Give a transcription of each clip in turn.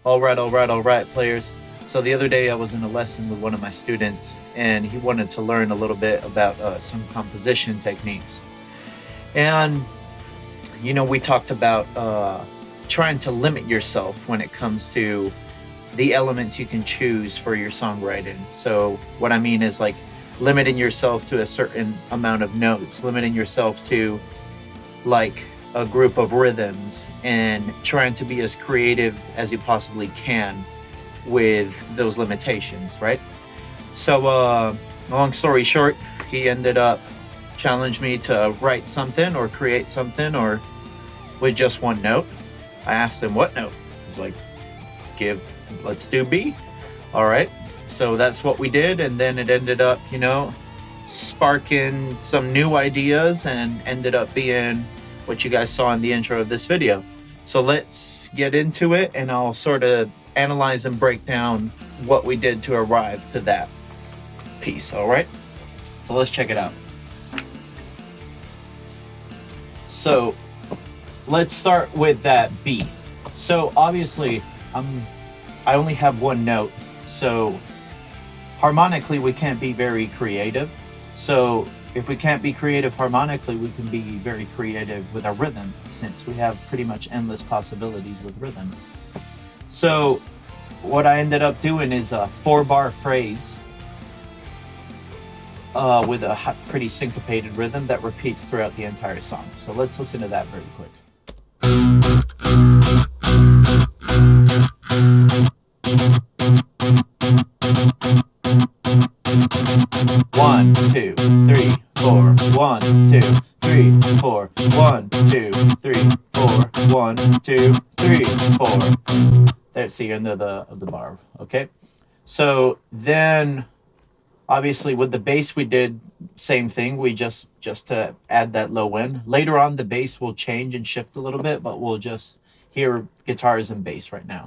All right, players. So the other day I was in a lesson with one of my students, and he wanted to learn a little bit about some composition techniques. And, we talked about trying to limit yourself when it comes to the elements you can choose for your songwriting. So what I mean is like limiting yourself to a certain amount of notes, limiting yourself to like a group of rhythms, and trying to be as creative as you possibly can with those limitations, right? So long story short, he ended up challenged me to write something or create something or with just one note. I asked him what note. He was like, let's do B. All right. So that's what we did, and then it ended up, sparking some new ideas and ended up being what you guys saw in the intro of this video. So let's get into it, and I'll sort of analyze and break down what we did to arrive to that piece. All right. So let's check it out. So let's start with that B. So obviously I only have one note, so harmonically we can't be very creative. So if we can't be creative harmonically, we can be very creative with our rhythm, since we have pretty much endless possibilities with rhythm. So what I ended up doing is a 4-bar phrase with a pretty syncopated rhythm that repeats throughout the entire song. So let's listen to that very quick. 1, 2, 3, 4. 1, 2, 3, 4. 1, 2, 3, 4. 1, 2, 3, 4. That's the end of the bar. Okay. So then, obviously, with the bass, we did same thing. We just to add that low end. Later on, the bass will change and shift a little bit, but we'll just hear guitars and bass right now.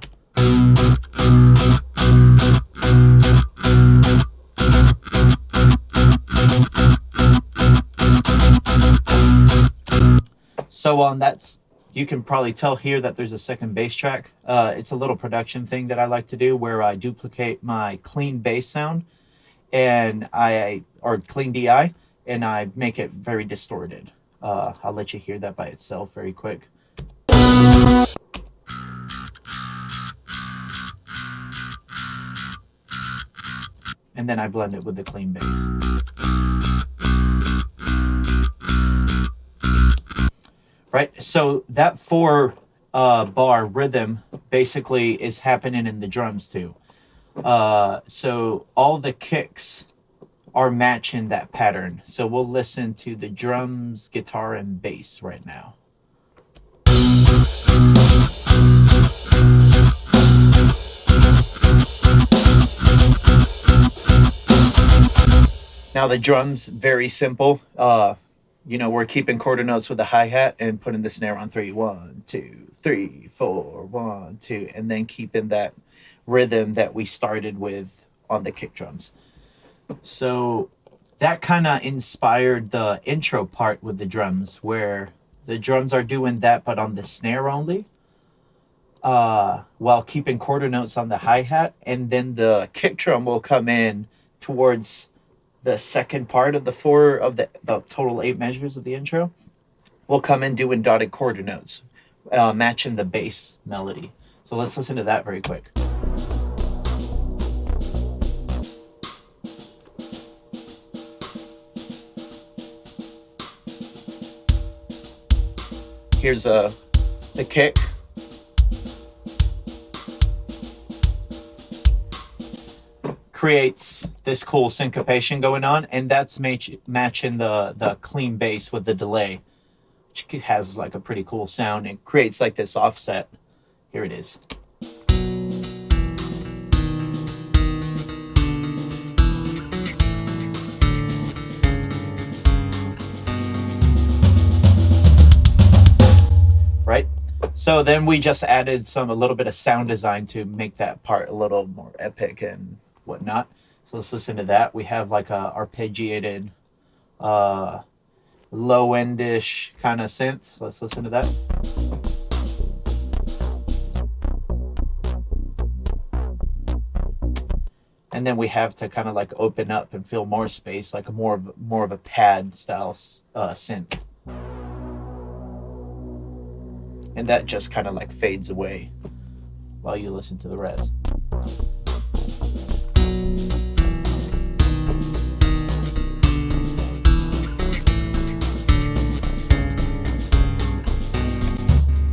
So that's, you can probably tell here that there's a second bass track. It's a little production thing that I like to do where I duplicate my clean bass sound and or clean DI, and I make it very distorted. I'll let you hear that by itself very quick. And then I blend it with the clean bass. Right, so that 4-bar rhythm basically is happening in the drums too. So all the kicks are matching that pattern. So we'll listen to the drums, guitar, and bass right now. Now the drums, very simple. We're keeping quarter notes with the hi-hat and putting the snare on 3. 1, 2, 3, 4. 1, 2, and then keeping that rhythm that we started with on the kick drums. So that kind of inspired the intro part with the drums, where the drums are doing that but on the snare only, while keeping quarter notes on the hi-hat, and then the kick drum will come in towards the second part of the the total 8 measures of the intro. Will come in doing dotted quarter notes, matching the bass melody. So let's listen to that very quick. Here's the kick. Creates this cool syncopation going on, and that's matching the clean bass with the delay, which has like a pretty cool sound. It creates like this offset. Here it is. Right? So then we just added a little bit of sound design to make that part a little more epic and whatnot. So let's listen to that. We have like a arpeggiated low-endish kind of synth. Let's listen to that. and then we have to kind of like open up and fill more space, like more of a pad style synth, and that just kind of like fades away while you listen to the rest.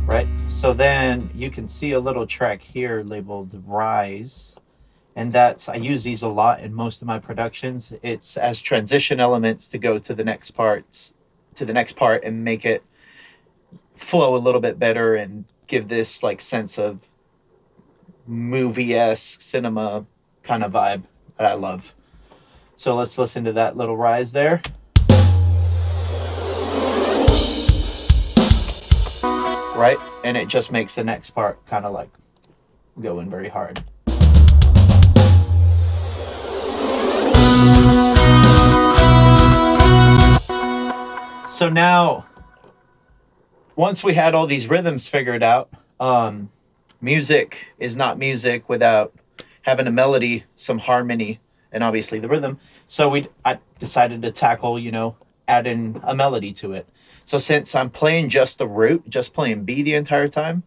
Right, so then you can see a little track here labeled Rise, and I use these a lot in most of my productions. It's as transition elements to go to the next part and make it flow a little bit better and give this like sense of movie-esque cinema kind of vibe that I love. So let's listen to that little Rise there. Right, and it just makes the next part kind of like going very hard. So now, once we had all these rhythms figured out, music is not music without having a melody, some harmony, and obviously the rhythm. So I decided to tackle, adding a melody to it. So since I'm playing just the root, just playing B the entire time,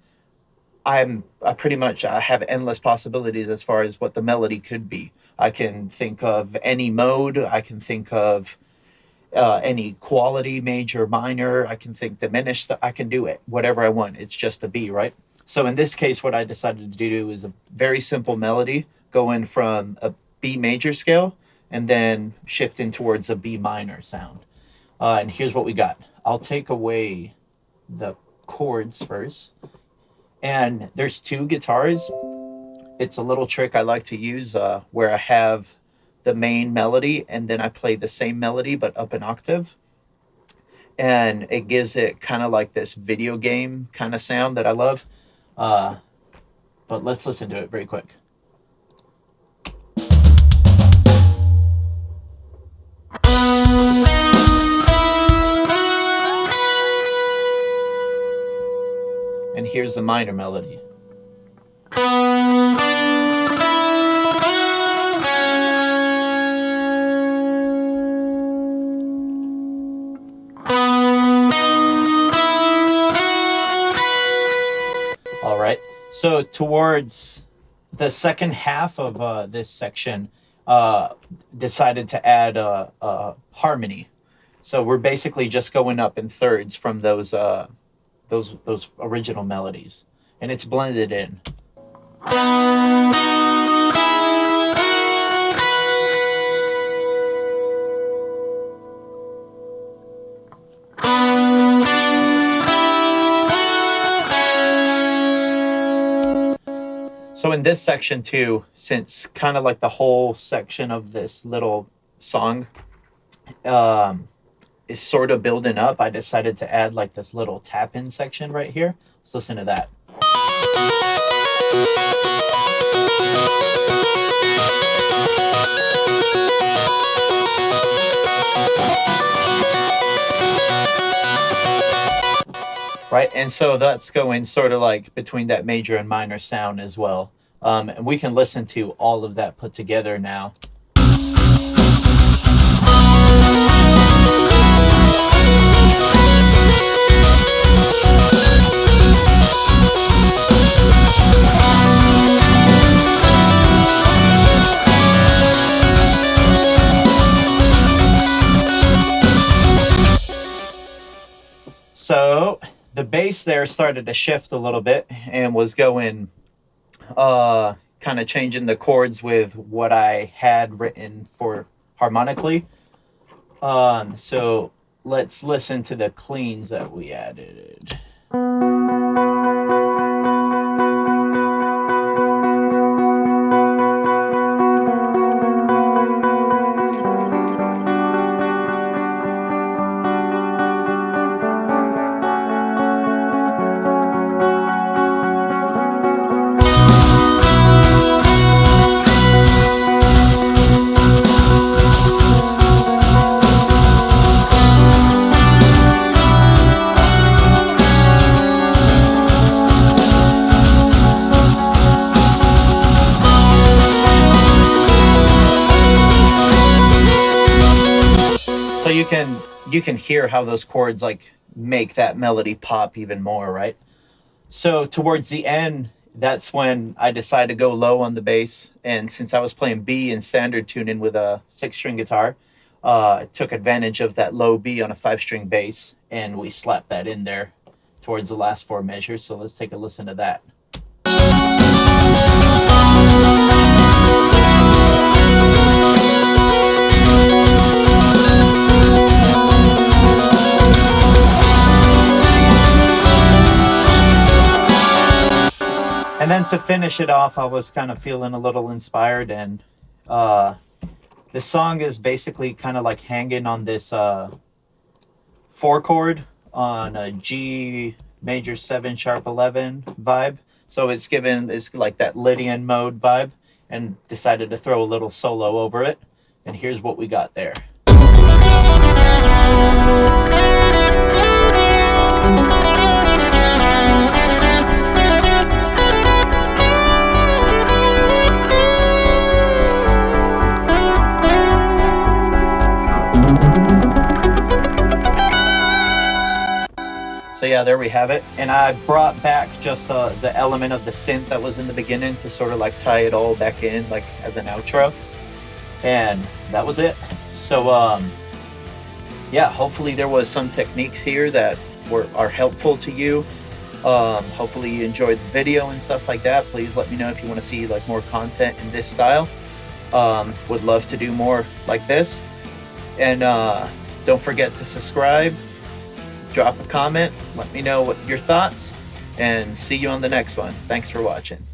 I have endless possibilities as far as what the melody could be. I can think of any mode. I can think of any quality, major, minor. I can think diminished. I can do it, whatever I want. It's just a B, right? So in this case, what I decided to do is a very simple melody going from a B major scale and then shifting towards a B minor sound. And here's what we got. I'll take away the chords first. And there's 2 guitars. It's a little trick I like to use where I have the main melody and then I play the same melody but up an octave. And it gives it kind of like this video game kind of sound that I love. But let's listen to it very quick. And here's the minor melody. All right. So towards the second half of this section, decided to add harmony. So we're basically just going up in thirds from those original melodies, and it's blended in. So in this section too, since kind of like the whole section of this little song is sort of building up, I decided to add like this little tap-in section right here. Let's listen to that. Right, and so that's going sort of like between that major and minor sound as well. And we can listen to all of that put together now. So the bass there started to shift a little bit and was going kind of changing the chords with what I had written for harmonically. So let's listen to the cleans that we added. you can hear how those chords like make that melody pop even more, right? So towards the end, that's when I decided to go low on the bass. And since I was playing B in standard tuning with a 6-string guitar, I took advantage of that low B on a 5-string bass, and we slapped that in there towards the last 4 measures. So let's take a listen to that. And then to finish it off, I was kind of feeling a little inspired, and this song is basically kind of like hanging on this 4 chord on a G major 7 sharp 11 vibe. So it's like that Lydian mode vibe, and decided to throw a little solo over it. And here's what we got there. So yeah, there we have it. And I brought back just the element of the synth that was in the beginning to sort of like tie it all back in, like as an outro. And that was it. So yeah, hopefully there was some techniques here that are helpful to you. Hopefully you enjoyed the video and stuff like that. Please let me know if you want to see like more content in this style. Would love to do more like this. And don't forget to subscribe. Drop a comment, let me know what your thoughts, and see you on the next one. Thanks for watching.